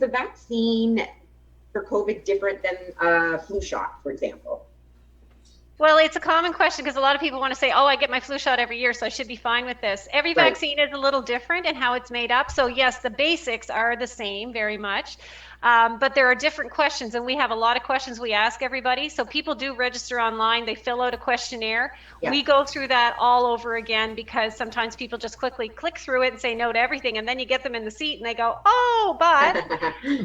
the vaccine for COVID different than a flu shot, for example? Well, it's a common question because a lot of people want to say, oh, I get my flu shot every year, so I should be fine with this. Every Right. vaccine is a little different in how it's made up. So, yes, the basics are the same very much. But there are different questions, and we have a lot of questions we ask everybody. So, people do register online, they fill out a questionnaire. Yeah. We go through that all over again because sometimes people just quickly click through it and say no to everything. And then you get them in the seat and they go, oh, but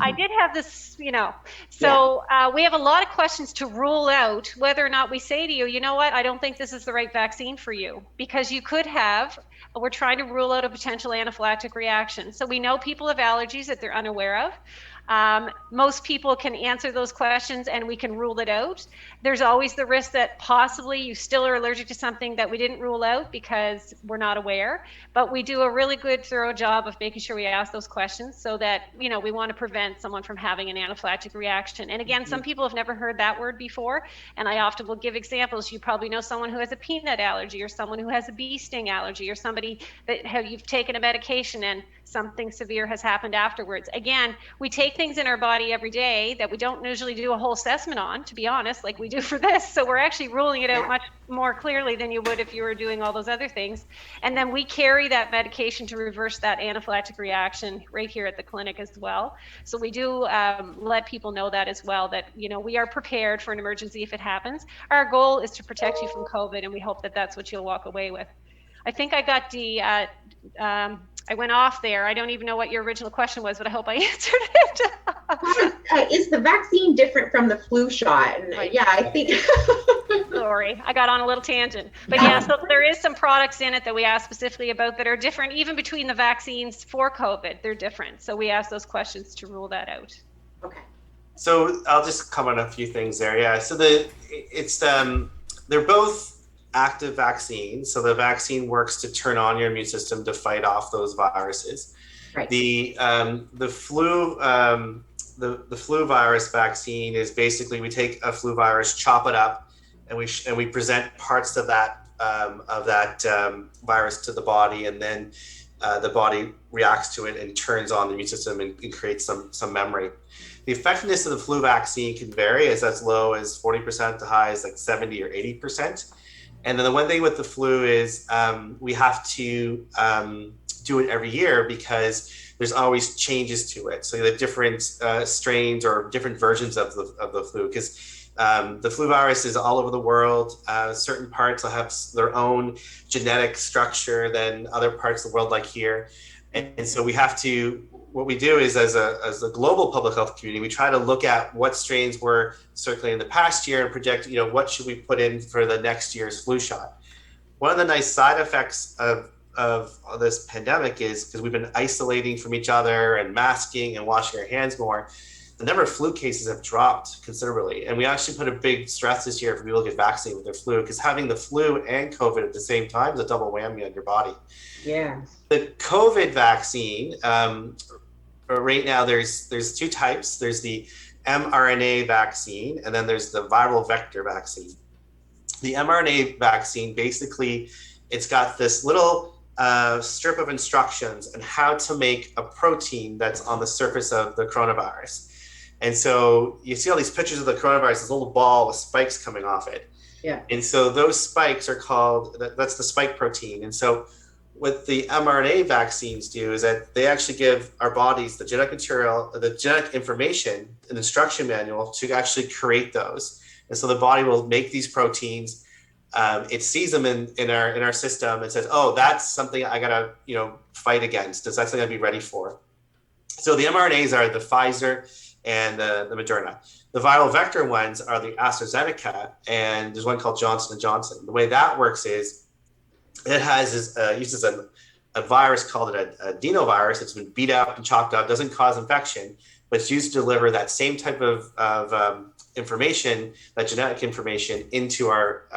I did have this, Yeah. So we have a lot of questions to rule out whether or not we say to you, you know what, I don't think this is the right vaccine for you because you could have, we're trying to rule out a potential anaphylactic reaction. So we know people have allergies that they're unaware of. Most people can answer those questions and we can rule it out. There's always the risk that possibly you still are allergic to something that we didn't rule out because we're not aware, but we do a really good thorough job of making sure we ask those questions so that, we want to prevent someone from having an anaphylactic reaction. And again, some people have never heard that word before, and I often will give examples. You probably know someone who has a peanut allergy or someone who has a bee sting allergy or somebody that you've taken a medication and something severe has happened afterwards. Again, we take things in our body every day that we don't usually do a whole assessment on, to be honest, like we do for this. So we're actually ruling it out much more clearly than you would if you were doing all those other things. And then we carry that medication to reverse that anaphylactic reaction right here at the clinic as well. So we do let people know that as well, that, we are prepared for an emergency if it happens. Our goal is to protect you from COVID, and we hope that that's what you'll walk away with. I think I got I went off there. I don't even know what your original question was, but I hope I answered it. Is the vaccine different from the flu shot? And Right. Yeah, I think. Sorry, I got on a little tangent. But yeah, so there is some products in it that we ask specifically about that are different, even between the vaccines for COVID, they're different. So we ask those questions to rule that out. Okay. So I'll just comment on a few things there. Yeah. So they're both active vaccines. So the vaccine works to turn on your immune system to fight off those viruses. Right. The flu virus vaccine is basically we take a flu virus, chop it up, and we present parts of that virus to the body, and then the body reacts to it and turns on the immune system and creates some memory. The effectiveness of the flu vaccine can vary as low as 40% to high as like 70 or 80%. And then the one thing with the flu is we have to do it every year because there's always changes to it. So the different strains or different versions of the flu, because the flu virus is all over the world. Certain parts will have their own genetic structure than other parts of the world, like here. And so we have to, what we do is as a global public health community, we try to look at what strains were circulating in the past year and project, what should we put in for the next year's flu shot. One of the nice side effects of this pandemic is because we've been isolating from each other and masking and washing our hands more, the number of flu cases have dropped considerably. And we actually put a big stress this year for people to get vaccinated with their flu, because having the flu and COVID at the same time is a double whammy on your body. Yeah. The COVID vaccine, right now there's two types. There's the mRNA vaccine, and then there's the viral vector vaccine. The mRNA vaccine, basically, it's got this little strip of instructions on how to make a protein that's on the surface of the coronavirus. And so you see all these pictures of the coronavirus, this little ball with spikes coming off it. Yeah. And so those spikes are called, that's the spike protein. And so what the mRNA vaccines do is that they actually give our bodies the genetic material, the genetic information, an instruction manual to actually create those. And so the body will make these proteins. It sees them in our system and says, oh, that's something I gotta fight against. That's something I'd be ready for. So the mRNAs are the Pfizer and the Moderna. The viral vector ones are the AstraZeneca, and there's one called Johnson & Johnson. The way that works is it uses a virus called an adenovirus. It's been beat up and chopped up, doesn't cause infection, but it's used to deliver that same type of information, that genetic information, into our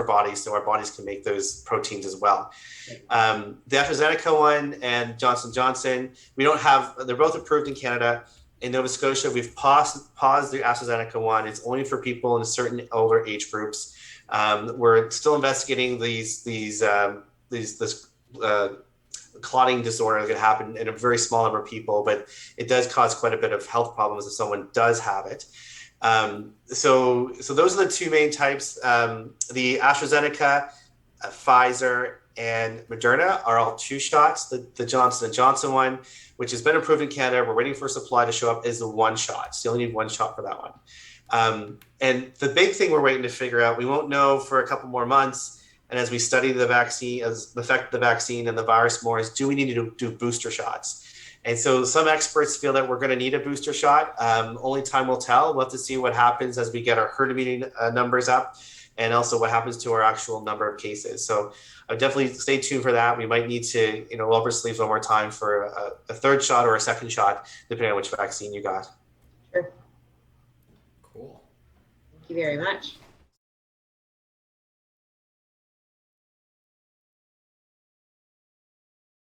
bodies, so our bodies can make those proteins as well. The AstraZeneca one and Johnson & Johnson, they're both approved in Canada. In Nova Scotia, we've paused the AstraZeneca one. It's only for people in certain older age groups. We're still investigating this clotting disorder that can happen in a very small number of people, but it does cause quite a bit of health problems if someone does have it. So those are the two main types. The AstraZeneca, Pfizer, and Moderna are all 2 shots. The Johnson & Johnson one, which has been approved in Canada, we're waiting for supply to show up, is the 1 shot. So you only need 1 shot for that one. And the big thing we're waiting to figure out, we won't know for a couple more months, and as we study the vaccine, as the effect of the vaccine and the virus more, is do we need to do booster shots? And so some experts feel that we're going to need a booster shot. Only time will tell. We'll have to see what happens as we get our herd immunity numbers up, and also what happens to our actual number of cases. So definitely stay tuned for that. We might need to, roll up our sleeves one more time for a 3rd shot or a 2nd shot, depending on which vaccine you got. Sure. Cool. Thank you very much.